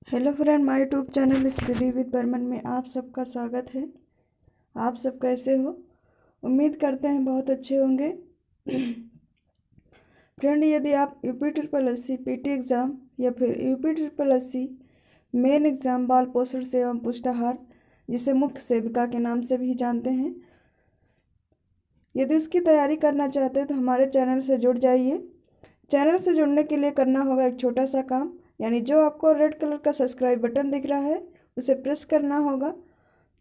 Hello friend, my YouTube channel study with Barman में आप सबका स्वागत है। आप सब कैसे हो? उम्मीद करते हैं बहुत अच्छे होंगे। फ्रेंड, यदि आप UP-SSC PT एग्ज़ाम या फिर UP-SSC मेन एग्ज़ाम बाल पोषण से एवं पुष्टाहार, जिसे मुख्य सेविका के नाम से भी जानते हैं, यदि उसकी तैयारी करना चाहते हैं तो हमारे चैनल से जुड़ जाइए। चैनल से जुड़ने के लिए करना होगा एक छोटा सा काम, यानी जो आपको रेड कलर का सब्सक्राइब बटन दिख रहा है उसे प्रेस करना होगा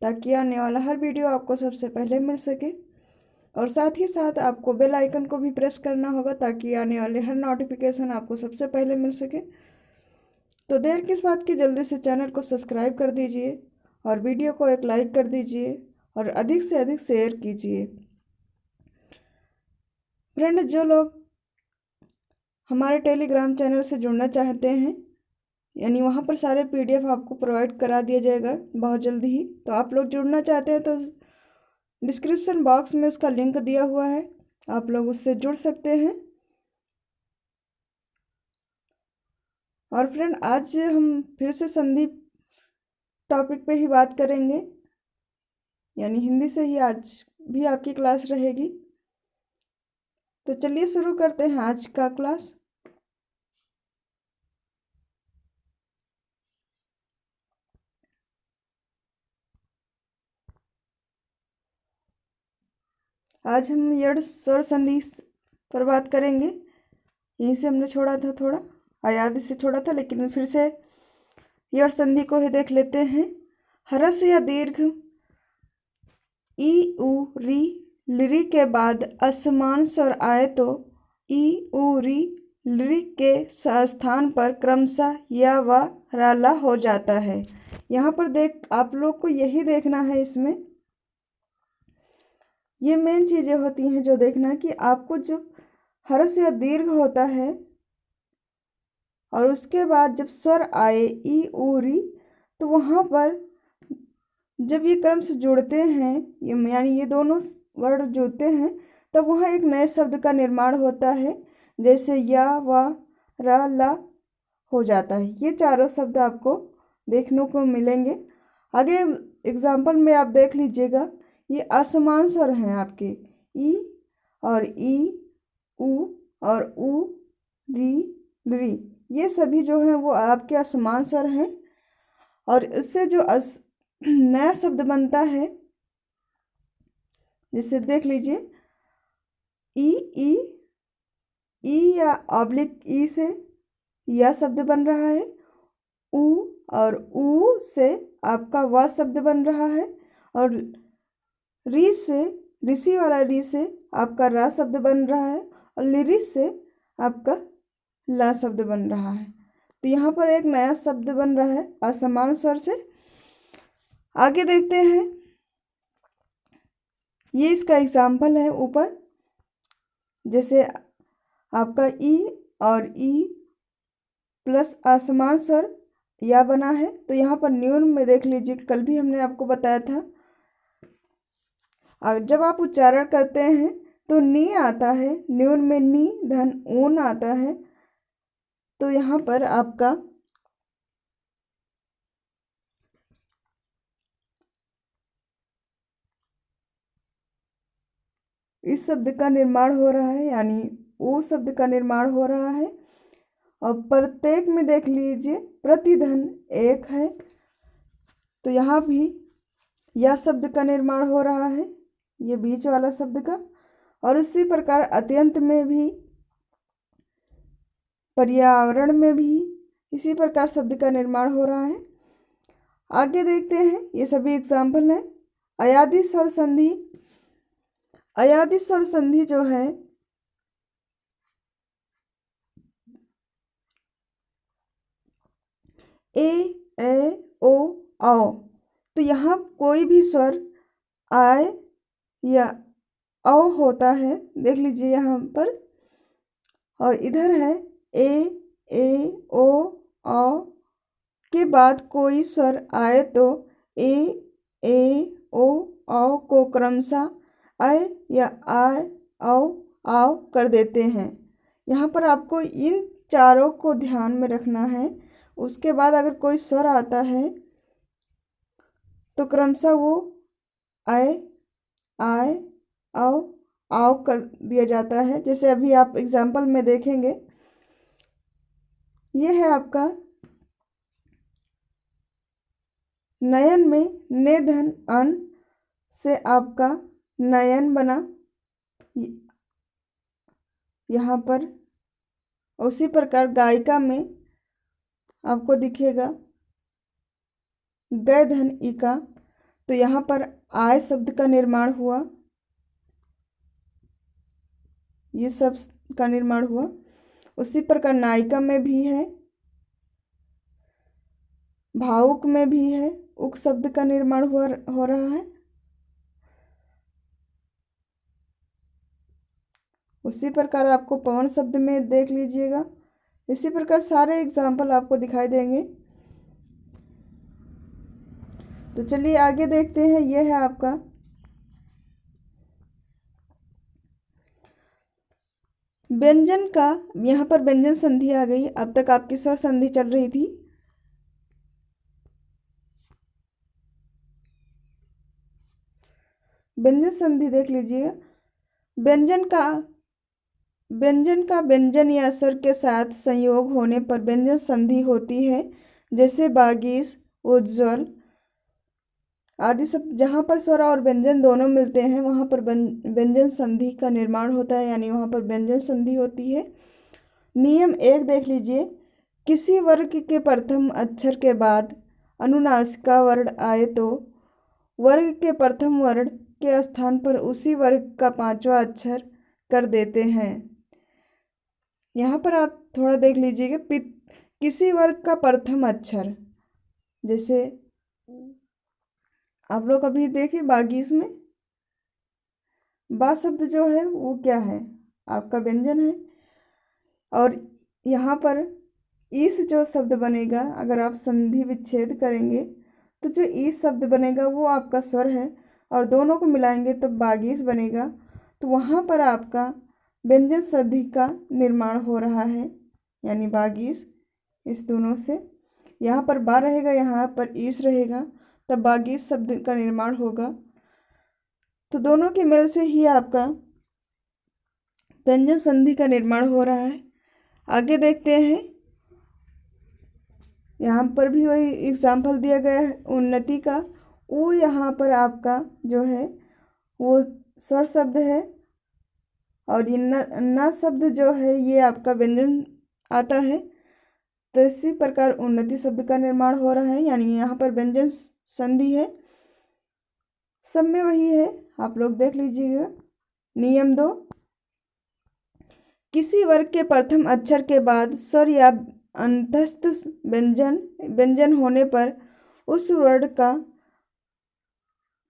ताकि आने वाला हर वीडियो आपको सबसे पहले मिल सके। और साथ ही साथ आपको बेल आइकन को भी प्रेस करना होगा ताकि आने वाले हर नोटिफिकेशन आपको सबसे पहले मिल सके। तो देर किस बात की, जल्दी से चैनल को सब्सक्राइब कर दीजिए और वीडियो को एक लाइक कर दीजिए और अधिक से अधिक शेयर कीजिए। फ्रेंड, जो लोग हमारे टेलीग्राम चैनल से जुड़ना चाहते हैं, यानी वहाँ पर सारे PDF आपको प्रोवाइड करा दिया जाएगा बहुत जल्दी ही। तो आप लोग जुड़ना चाहते हैं तो डिस्क्रिप्शन बॉक्स में उसका लिंक दिया हुआ है, आप लोग उससे जुड़ सकते हैं। और फ्रेंड, आज हम फिर से संधि टॉपिक पे ही बात करेंगे, यानी हिंदी से ही आज भी आपकी क्लास रहेगी। तो चलिए शुरू करते हैं आज का क्लास। आज हम यड़ स्वर संधि पर बात करेंगे। यहीं से हमने छोड़ा था, थोड़ा आयादी से छोड़ा था, लेकिन फिर से यड़ संधि को ही देख लेते हैं। ह्रस्व या दीर्घ ई उ री लिरी के बाद असमान स्वर आए तो ई उ री लिरी के स्थान पर क्रमशः या व राला हो जाता है। यहाँ पर आप लोग को यही देखना है, इसमें ये मेन चीज़ें होती हैं जो देखना है कि आपको जब ह्रस्व या दीर्घ होता है और उसके बाद जब स्वर आए ई उ री, तो वहाँ पर जब ये क्रम से जुड़ते हैं, यानी ये दोनों वर्ड जुड़ते हैं, तब वहाँ एक नए शब्द का निर्माण होता है, जैसे या व रा ला हो जाता है। ये चारों शब्द आपको देखने को मिलेंगे। आगे एग्जाम्पल में आप देख लीजिएगा, ये असमान स्वर हैं आपके, ई और ई, उ और उ, री, री, ये सभी जो हैं वो आपके असमान स्वर हैं। और इससे जो नया शब्द बनता है, जिसे देख लीजिए, ई ई ई या ऑब्लिक ई से या शब्द बन रहा है, उ और उ से आपका व शब्द बन रहा है, और री से, ऋषि वाला री से आपका रा शब्द बन रहा है, और लिरी से आपका ला शब्द बन रहा है। तो यहाँ पर एक नया शब्द बन रहा है असमान स्वर से। आगे देखते हैं, ये इसका एग्जाम्पल है ऊपर, जैसे आपका ई और ई प्लस असमान स्वर या बना है। तो यहाँ पर न्यून में देख लीजिए, कल भी हमने आपको बताया था, और जब आप उच्चारण करते हैं तो नी आता है, न्यून में नी धन ऊन आता है। तो यहाँ पर आपका इस शब्द का निर्माण हो रहा है, यानी ऊ शब्द का निर्माण हो रहा है। और प्रत्येक में देख लीजिए प्रतिधन एक है, तो यहाँ भी या शब्द का निर्माण हो रहा है, ये बीच वाला शब्द का। और इसी प्रकार अत्यंत में भी, पर्यावरण में भी इसी प्रकार शब्द का निर्माण हो रहा है। आगे देखते हैं, ये सभी एग्जाम्पल हैं। अयादि स्वर संधि, अयादि स्वर संधि जो है ए ओ औ, तो यहाँ कोई भी स्वर आय या औ होता है, देख लीजिए यहाँ पर। और इधर है ए ओ औ के बाद कोई स्वर आए तो ए ओ औ को क्रमशः अय या आय औ आओ कर देते हैं। यहाँ पर आपको इन चारों को ध्यान में रखना है। उसके बाद अगर कोई स्वर आता है तो क्रमशः वो आए, आए, आओ, आओ कर दिया जाता है। जैसे अभी आप एग्जाम्पल में देखेंगे, ये है आपका नयन में ने धन अन से आपका नयन बना यहाँ पर। उसी प्रकार गायिका में आपको दिखेगा गय धन इका, तो यहाँ पर आय शब्द का निर्माण हुआ, ये सब का निर्माण हुआ। उसी प्रकार नायिका में भी है, भावुक में भी है, उक शब्द का निर्माण हो रहा है। उसी प्रकार आपको पवन शब्द में देख लीजिएगा। इसी प्रकार सारे एग्जाम्पल आपको दिखाई देंगे। तो चलिए आगे देखते हैं। यह है आपका व्यंजन का, यहाँ पर व्यंजन संधि आ गई। अब तक आपकी स्वर संधि चल रही थी। व्यंजन संधि देख लीजिए। व्यंजन का व्यंजन या स्वर के साथ संयोग होने पर व्यंजन संधि होती है। जैसे बागीस, उज्ज्वल आदि सब, जहाँ पर स्वर और व्यंजन दोनों मिलते हैं वहाँ पर व्यंजन संधि का निर्माण होता है, यानी वहाँ पर व्यंजन संधि होती है। नियम 1 देख लीजिए। किसी वर्ग के प्रथम अक्षर के बाद अनुनासिका वर्ण आए तो वर्ग के प्रथम वर्ण के स्थान पर उसी वर्ग का 5वां अक्षर कर देते हैं। यहाँ पर आप थोड़ा देख लीजिएगा, किसी वर्ग का प्रथम अक्षर, जैसे आप लोग अभी देखिए बागीस में बा शब्द जो है वो क्या है, आपका व्यंजन है। और यहाँ पर ईस जो शब्द बनेगा, अगर आप संधि विच्छेद करेंगे तो जो ईस शब्द बनेगा वो आपका स्वर है, और दोनों को मिलाएंगे तब बागीस बनेगा। तो वहाँ पर आपका व्यंजन संधि का निर्माण हो रहा है, यानी बागीस। इस दोनों से यहाँ पर बा रहेगा, यहाँ पर ईस रहेगा, तब बागीस शब्द का निर्माण होगा। तो दोनों के मेल से ही आपका व्यंजन संधि का निर्माण हो रहा है। आगे देखते हैं। यहाँ पर भी वही एग्जाम्पल दिया गया है उन्नति का। वो यहाँ पर आपका जो है वो स्वर शब्द है, और ये न शब्द जो है ये आपका व्यंजन आता है। तो इसी प्रकार उन्नति शब्द का निर्माण हो रहा है, यानी यहाँ पर व्यंजन संधि है। सब में वही है, आप लोग देख लीजिएगा। नियम 2, किसी वर्ग के प्रथम अक्षर के बाद स्वर या अंतस्थ व्यंजन होने पर उस वर्ण का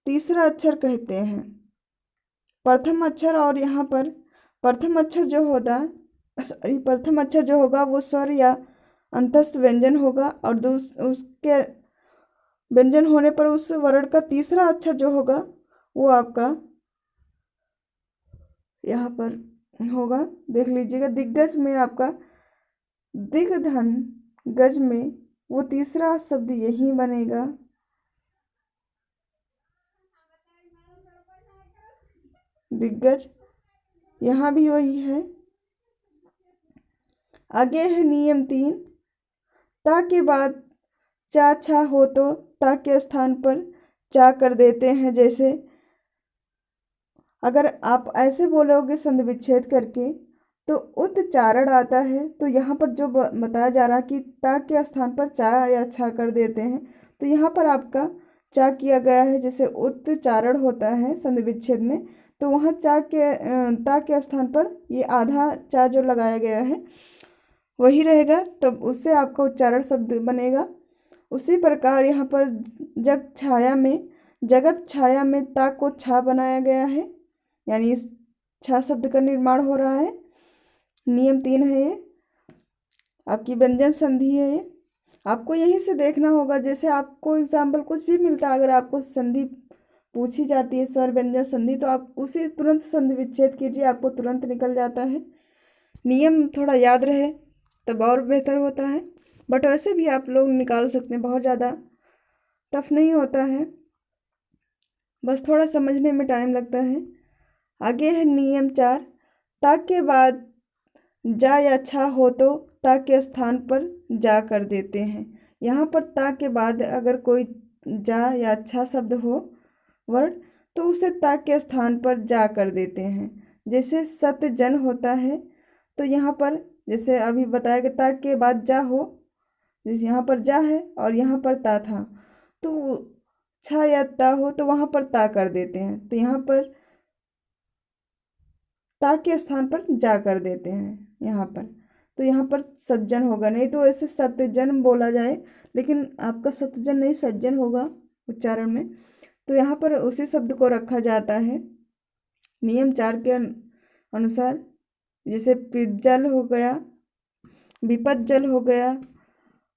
तीसरा अक्षर कहते हैं। प्रथम अक्षर, और यहाँ पर प्रथम अक्षर जो होगा वो स्वर या अंतस्थ व्यंजन होगा, और उसके व्यंजन होने पर उस वर्ण का तीसरा अक्षर जो होगा वो आपका यहाँ पर होगा। देख लीजिएगा, दिग्गज में आपका दिग्धन, गज में वो तीसरा शब्द यही बनेगा। दिग्गज, यहाँ भी वही है। आगे है नियम 3, ता के बाद चा छा हो तो ता के स्थान पर चा कर देते हैं। जैसे अगर आप ऐसे बोलोगे संधि विच्छेद करके तो उच्चारण आता है। तो यहाँ पर जो बताया जा रहा है कि ता के स्थान पर चा या छा कर देते हैं, तो यहाँ पर आपका चा किया गया है। जैसे उच्चारण होता है संधि विच्छेद में, तो वहाँ ता के स्थान पर ये आधा चा जो लगाया गया है वही रहेगा, तब उससे आपका उच्चारण शब्द बनेगा। उसी प्रकार यहाँ पर जगत छाया में ता को छा बनाया गया है, यानी इस छा शब्द का निर्माण हो रहा है। नियम 3 है ये, आपकी व्यंजन संधि है ये। आपको यहीं से देखना होगा, जैसे आपको एग्जाम्पल कुछ भी मिलता है, अगर आपको संधि पूछी जाती है स्वर व्यंजन संधि, तो आप उसी तुरंत संधि विच्छेद कीजिए, आपको तुरंत निकल जाता है। नियम थोड़ा याद रहे तब और बेहतर होता है। बट वैसे भी आप लोग निकाल सकते हैं, बहुत ज़्यादा टफ नहीं होता है, बस थोड़ा समझने में टाइम लगता है। आगे है नियम 4, ता के बाद जा या छा हो तो ता के स्थान पर जा कर देते हैं। यहाँ पर ता के बाद अगर कोई जा या छा शब्द हो वर्ड, तो उसे ता के स्थान पर जा कर देते हैं। जैसे सतजन होता है, तो यहाँ पर जैसे अभी बताया कि ता के बाद जा हो, जैसे यहाँ पर जा है और यहाँ पर ता था, तो छा या ता हो तो वहाँ पर ता कर देते हैं, तो यहाँ पर ता के स्थान पर जा कर देते हैं यहाँ पर। तो यहाँ पर सज्जन होगा, नहीं तो ऐसे सत्यजन बोला जाए, लेकिन आपका सत्यजन नहीं सज्जन होगा उच्चारण में, तो यहाँ पर उसी शब्द को रखा जाता है नियम 4 के अनुसार। जैसे पिज्जल हो गया, विपज्जल हो गया,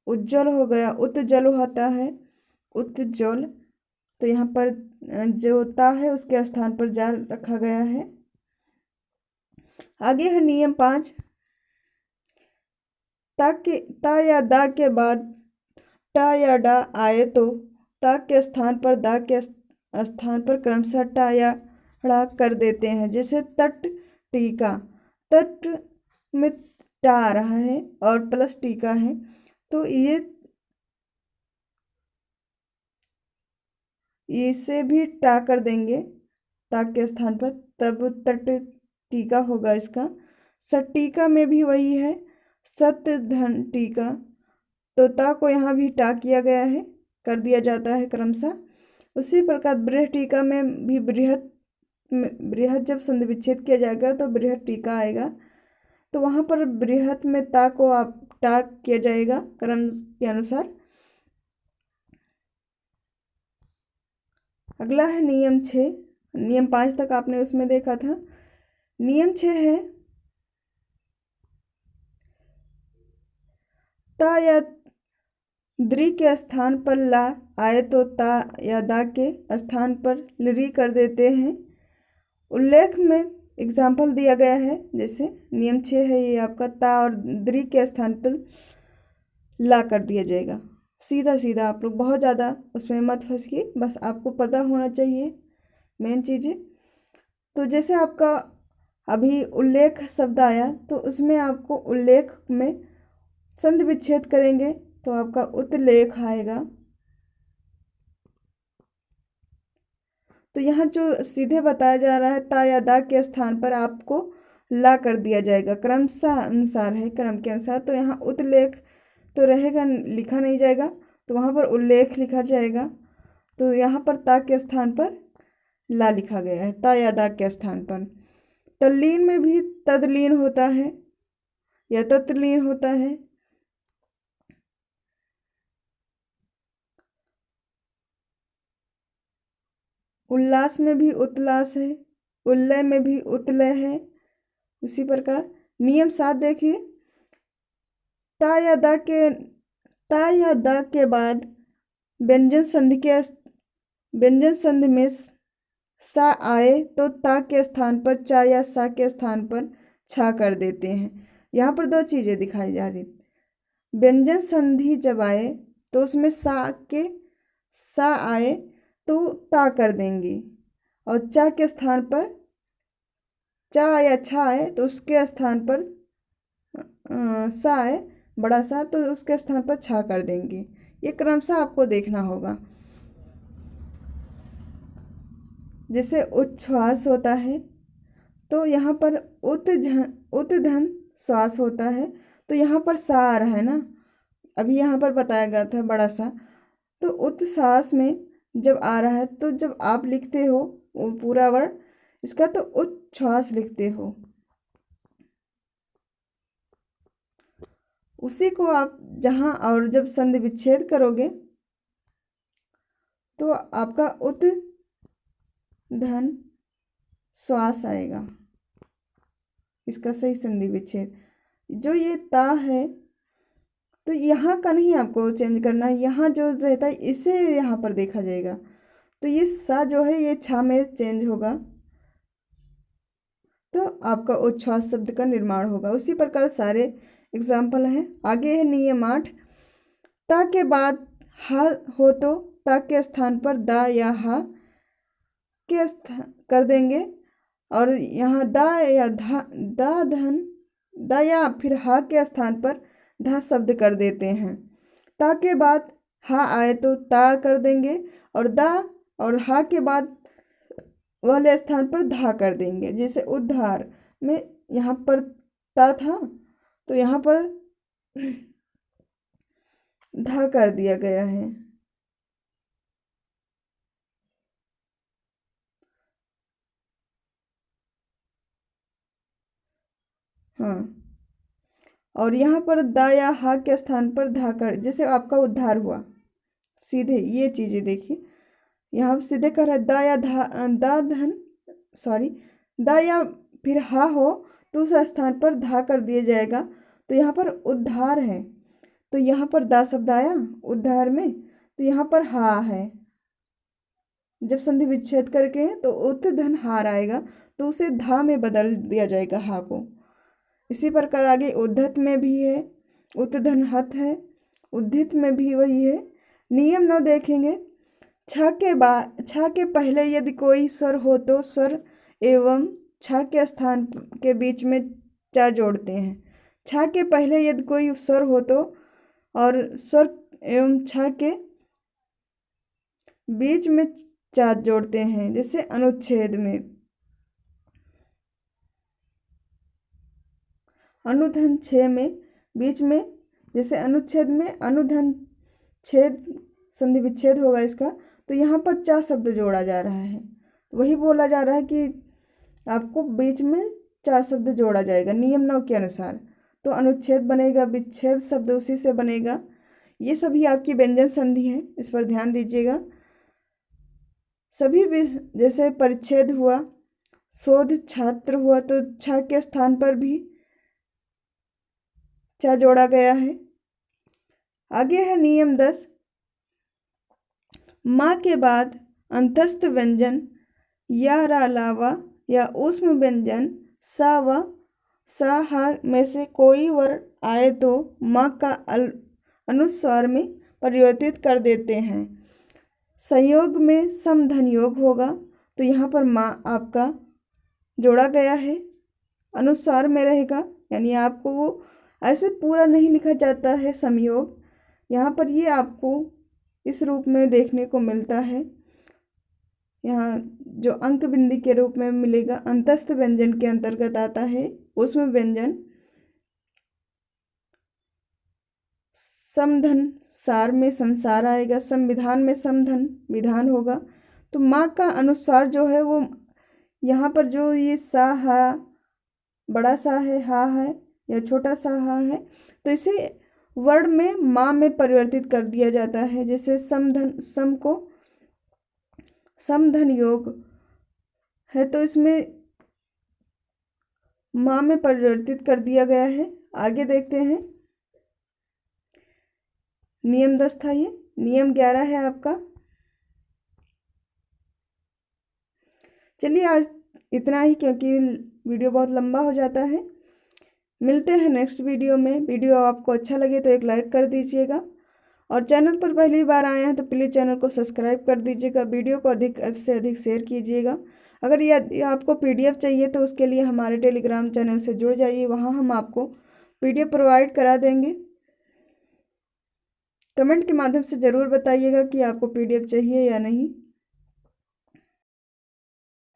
उज्ज्वल हो गया, उत्जल होता है, उत्जल, तो यहाँ पर जो ता है उसके स्थान पर जा रखा गया है। आगे है नियम 5, ता या दा के बाद टा या डा आए तो ता के स्थान पर दा के स्थान पर क्रमशः टा या ड़ा कर देते हैं। जैसे तट टीका, तट में टा आ रहा है और प्लस टीका है, तो ये इसे भी टा कर देंगे ता के स्थान पर, तब तट टीका होगा इसका। सटीका में भी वही है, सत धन टीका, तो ता को यहाँ भी टा किया गया है, कर दिया जाता है क्रमशः। उसी प्रकार बृह टीका में भी बृहत जब संधि विच्छेद किया जाएगा तो बृहत टीका आएगा, तो वहाँ पर बृहत में ता को आप टा किया जाएगा क्रम के अनुसार। अगला है नियम 6, नियम 5 तक आपने उसमें देखा था। नियम 6 है ता या द्रि के स्थान पर ला आए तो ता या दा के स्थान पर लरी कर देते हैं। उल्लेख में एग्जाम्पल दिया गया है, जैसे नियम 6 है ये आपका, ता और द्रि के स्थान पर ला कर दिया जाएगा। सीधा सीधा, आप लोग बहुत ज़्यादा उसमें मत फंसिए, बस आपको पता होना चाहिए मेन चीज़ें। तो जैसे आपका अभी उल्लेख शब्द आया, तो उसमें आपको उल्लेख में संधि विच्छेद करेंगे तो आपका उत्लेख आएगा। तो यहाँ जो सीधे बताया जा रहा है ता या दा के स्थान पर आपको ला कर दिया जाएगा, क्रमशः अनुसार है, क्रम के अनुसार। तो यहाँ उत्लेख तो रहेगा, लिखा नहीं जाएगा, तो वहाँ पर उल्लेख लिखा जाएगा। तो यहाँ पर ता के स्थान पर ला लिखा गया है, ता या दा के स्थान पर। तल्लीन में भी तदलीन होता है या तत्लीन होता है। उल्लास में भी उतलास है, उल्लय में भी उतलय है। उसी प्रकार नियम 7 देखिए, ता या दा के बाद व्यंजन संधि में सा आए तो ता के स्थान पर चा या सा के स्थान पर छा कर देते हैं। यहाँ पर दो चीज़ें दिखाई जा रही, व्यंजन संधि जब आए तो उसमें सा आए तो ता कर देंगे, और चा के स्थान पर चा या छा आए तो उसके स्थान पर सा आए, बड़ा सा, तो उसके स्थान पर छा कर देंगे। ये क्रमशः आपको देखना होगा। जैसे उच्छ्वास होता है, तो यहाँ पर उत्धन श्वास होता है, तो यहाँ पर सा आ रहा है ना, अभी यहाँ पर बताया गया था बड़ा सा। तो उत्श्वास में जब आ रहा है, तो जब आप लिखते हो वो पूरा वर्ड इसका, तो उच्छ्वास लिखते हो। उसी को आप जहाँ और जब संधि विच्छेद करोगे तो आपका उत्धन श्वास आएगा, इसका सही संधि विच्छेद। जो ये ता है, तो यहाँ का नहीं आपको चेंज करना है, यहाँ जो रहता है इसे यहाँ पर देखा जाएगा। तो ये सा जो है ये छा में चेंज होगा, तो आपका उच्छ्वास शब्द का निर्माण होगा। उसी प्रकार सारे एग्जाम्पल हैं। आगे है नियम 8, ता के बाद हा हो तो ता के स्थान पर दा या हा के कर देंगे, और यहाँ दा या धा दा धन दा या फिर हा के स्थान पर धा शब्द कर देते हैं। ता के बाद हा आए तो ता कर देंगे, और दा और हा के बाद वाले स्थान पर धा कर देंगे। जैसे उद्धार में यहाँ पर ता था तो यहाँ पर धा कर दिया गया है। हाँ, और यहाँ पर दा या हा के स्थान पर धा कर, जैसे आपका उद्धार हुआ सीधे, ये चीज़ें देखिए यहाँ सीधे कर रहा है दा या दा धन सॉरी दा या फिर हा हो तो उस स्थान पर धा कर दिया जाएगा। तो यहाँ पर उद्धार है तो यहाँ पर दा शब्द आया उद्धार में, तो यहाँ पर हा है। जब संधि विच्छेद करके तो उत धन हार आएगा तो उसे धा में बदल दिया जाएगा हा को। इसी प्रकार आगे उद्धत में भी है, उत धन हत है, उद्धित में भी वही है। नियम 9 देखेंगे। छ के पहले यदि कोई स्वर हो तो स्वर एवं छ के स्थान के बीच में चा जोड़ते हैं। छ के पहले यदि कोई स्वर हो तो, और स्वर एवं छ के बीच में चा जोड़ते हैं। जैसे अनुच्छेद में अनुधन छे में बीच में, जैसे अनुच्छेद में अनुधन छेद संधि विच्छेद होगा इसका, तो यहाँ पर चा शब्द जोड़ा जा रहा है। वही बोला जा रहा है कि आपको बीच में चा शब्द जोड़ा जाएगा नियम 9 के अनुसार। तो अनुच्छेद बनेगा, विच्छेद शब्द उसी से बनेगा। ये सभी आपकी व्यंजन संधि है, इस पर ध्यान दीजिएगा। सभी भी जैसे परिच्छेद हुआ, शोध छात्र हुआ तो छ के स्थान पर भी चा जोड़ा गया है। आगे है नियम 10। माँ के बाद अंतस्थ व्यंजन या रालावा या ऊष्म व्यंजन सा व सा हा में से कोई वर्ण आए तो माँ का अनुस्वार में परिवर्तित कर देते हैं। संयोग में समधन योग होगा तो यहाँ पर माँ आपका जोड़ा गया है, अनुस्वार में रहेगा, यानी आपको वो ऐसे पूरा नहीं लिखा जाता है समयोग। यहाँ पर ये आपको इस रूप में देखने को मिलता है। यहाँ जो अंक बिंदी के रूप में मिलेगा अंतस्थ व्यंजन के अंतर्गत आता है, उसमें व्यंजन समधन सार में संसार आएगा, संविधान में समधन विधान होगा। तो माँ का अनुसार जो है वो यहाँ पर जो ये सा हा बड़ा सा है, हा है या छोटा सा हा है, तो इसे वर्ण में माँ में परिवर्तित कर दिया जाता है। जैसे समधन सम को समधन योग है तो इसमें माँ में परिवर्तित कर दिया गया है। आगे देखते हैं नियम 10 था ये, नियम 11 है आपका। चलिए आज इतना ही, क्योंकि वीडियो बहुत लंबा हो जाता है। मिलते हैं नेक्स्ट वीडियो में। वीडियो आपको अच्छा लगे तो एक लाइक कर दीजिएगा, और चैनल पर पहली बार आए हैं तो प्लीज़ चैनल को सब्सक्राइब कर दीजिएगा। वीडियो को अधिक से अधिक शेयर कीजिएगा। अगर ये आपको PDF चाहिए तो उसके लिए हमारे टेलीग्राम चैनल से जुड़ जाइए, वहाँ हम आपको PDF प्रोवाइड करा देंगे। कमेंट के माध्यम से ज़रूर बताइएगा कि आपको PDF चाहिए या नहीं।